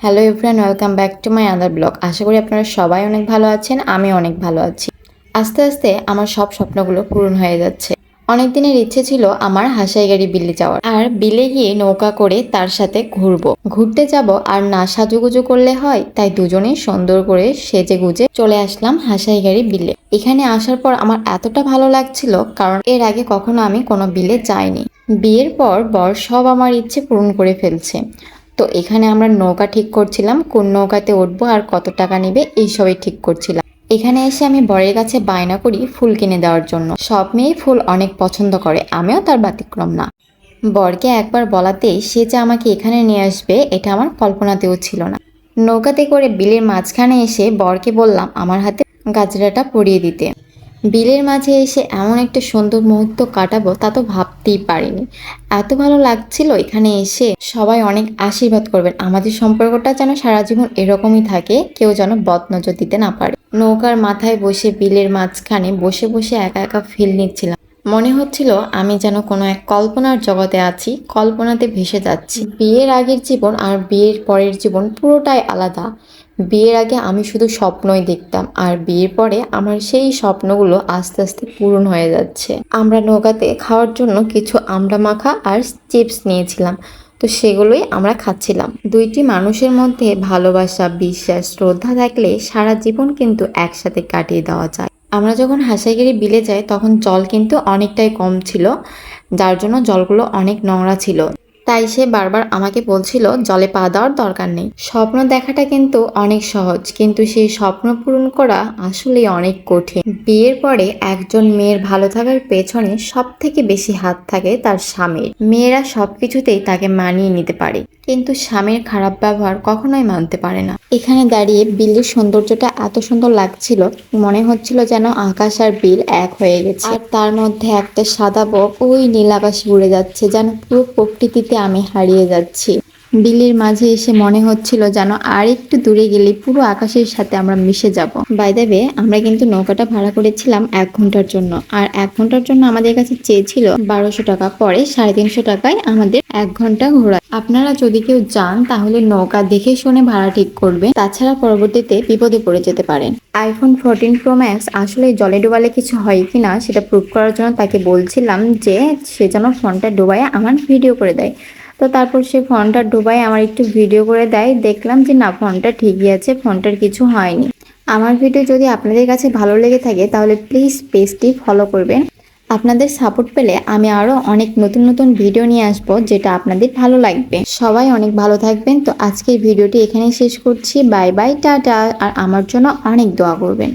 Hello everyone, welcome back to my other blog. আশা করি আপনারা সবাই অনেক ভালো আছেন, আমি অনেক ভালো আছি। আস্তে আস্তে আমার সব স্বপ্নগুলো পূরণ হয়ে যাচ্ছে। অনেক দিনের ইচ্ছে ছিল আমার হাসাইগাড়ি বিলে যাওয়ার, আর বিলে গিয়ে নৌকা করে তার সাথে ঘুরতে যাব। আর না সাজুগুজু করলে হয়, তাই দুজনেই সুন্দর করে সেজে গুজে চলে আসলাম হাসাইগাড়ি বিলে। এখানে আসার পর আমার এতটা ভালো লাগছিল, কারণ এর আগে কখনো আমি কোনো বিলে যাইনি। বিয়ের পর বর সব আমার ইচ্ছে পূরণ করে ফেলছে। তো এখানে আমরা নৌকা ঠিক করছিলাম, কোন নৌকাতে উঠবো আর কত টাকা নিবে এইসবই ঠিক করছিলাম। এখানে এসে আমি বরের কাছে বায়না করি ফুল কিনে দেওয়ার জন্য। সব মেয়েই ফুল অনেক পছন্দ করে, আমিও তার ব্যতিক্রম না। বরকে একবার বলাতেই সে যে আমাকে এখানে নিয়ে আসবে, এটা আমার কল্পনাতেও ছিল না। নৌকাতে করে বিলের মাঝখানে এসে বরকে বললাম আমার হাতে গাজরাটা পরিয়ে দিতে। বিলের মাঝে এসে এমন একটা সুন্দর মুহূর্ত কাটাবো তা তো ভাবতেই পারিনি। এত ভালো লাগছিল এখানে এসে। সবাই অনেক আশীর্বাদ করবেন, আমাদের সম্পর্কটা যেন সারা জীবন এরকমই থাকে, কেউ যেন বদনজর দিতে না পারে। নৌকার মাথায় বসে বিলের মাঝখানে বসে বসে একা একা ফিল নিচ্ছিলাম। মনে হচ্ছিল আমি যেন কোনো এক কল্পনার জগতে আছি, কল্পনাতে ভেসে যাচ্ছি। বিয়ের আগের জীবন আর বিয়ের পরের জীবন পুরোটাই আলাদা। বিয়ের আগে আমি শুধু স্বপ্নই দেখতাম, আর বিয়ের পরে আমার সেই স্বপ্নগুলো আস্তে আস্তে পূরণ হয়ে যাচ্ছে। আমরা নৌকাতে খাওয়ার জন্য কিছু আমড়া মাখা আর চিপস নিয়েছিলাম, তো সেগুলোই আমরা খাচ্ছিলাম। দুইটি মানুষের মধ্যে ভালোবাসা, বিশ্বাস, শ্রদ্ধা থাকলে সারা জীবন কিন্তু একসাথে কাটিয়ে দেওয়া যায়। আমরা যখন হাসাইগিরি বিলে যাই তখন জল কিন্তু অনেকটাই কম ছিল, যার জন্য জলগুলো অনেক নোংরা ছিল। তাই সে বারবার আমাকে বলছিল জলে পা দেওয়ার দরকার নেই। স্বপ্ন দেখাটা কিন্তু অনেক সহজ, কিন্তু সেই স্বপ্ন পূরণ করা আসলেই অনেক কঠিন। বিয়ের পরে একজন মেয়ের ভালো থাকার পেছনে সব থেকে বেশি হাত থাকে তার স্বামীর। মেয়েরা সবকিছুতেই তাকে মানিয়ে নিতে পারে, কিন্তু স্বামীর খারাপ ব্যবহার কখনোই মানতে পারে না। এখানে দাঁড়িয়ে বিলের সৌন্দর্যটা এত সুন্দর লাগছিল, মনে হচ্ছিল যেন আকাশ আর বিল এক হয়ে গেছে। আর তার মধ্যে একটা সাদা বক ওই নীল আকাশে উড়ে যাচ্ছে, যেন পুরো প্রকৃতিতে আমি হারিয়ে যাচ্ছি। বিলের মাঝে এসে মনে হচ্ছিল যেন আর একটু দূরে গেলে পুরো আকাশের সাথে আমরা মিশে যাব। বাই দ্য ওয়ে, আমরা কিন্তু নৌকাটা ভাড়া করেছিলাম 1 ঘন্টার জন্য, আর 1 ঘন্টার জন্য আমাদের কাছে চেয়েছিল 1200 টাকা। পরে 350 টাকায় আমাদের 1 ঘন্টা ঘোরা। আপনারা যদি কেউ যান তাহলে নৌকা দেখে শুনে ভাড়া ঠিক করবেন, তাছাড়া পরবর্তীতে বিপদে পড়ে যেতে পারেন। iPhone 14 Pro Max আসলে জলে ডুবালে কিছু হয় কিনা সেটা প্রুভ করার জন্য তাকে বলছিলাম যে সে যেন ফোনটা ডুবায় আমার ভিডিও করে দেয়। তো তারপর সে ফোনটা ডুবাই আমার একটু ভিডিও করে দেয়, দেখলাম যে না, ফোনটা ঠিকই আছে, ফোনটার কিছু হয়নি। আমার ভিডিও যদি আপনাদের কাছে ভালো লেগে থাকে তাহলে প্লিজ পেজটি ফলো করবেন। আপনাদের সাপোর্ট পেলে আমি আরো অনেক নতুন নতুন ভিডিও নিয়ে আসবো, যেটা আপনাদের ভালো লাগবে। সবাই অনেক ভালো থাকবেন। তো আজকের ভিডিওটি এখানেই শেষ করছি। Bye bye, tata. আর আমার জন্য অনেক দোয়া করবেন।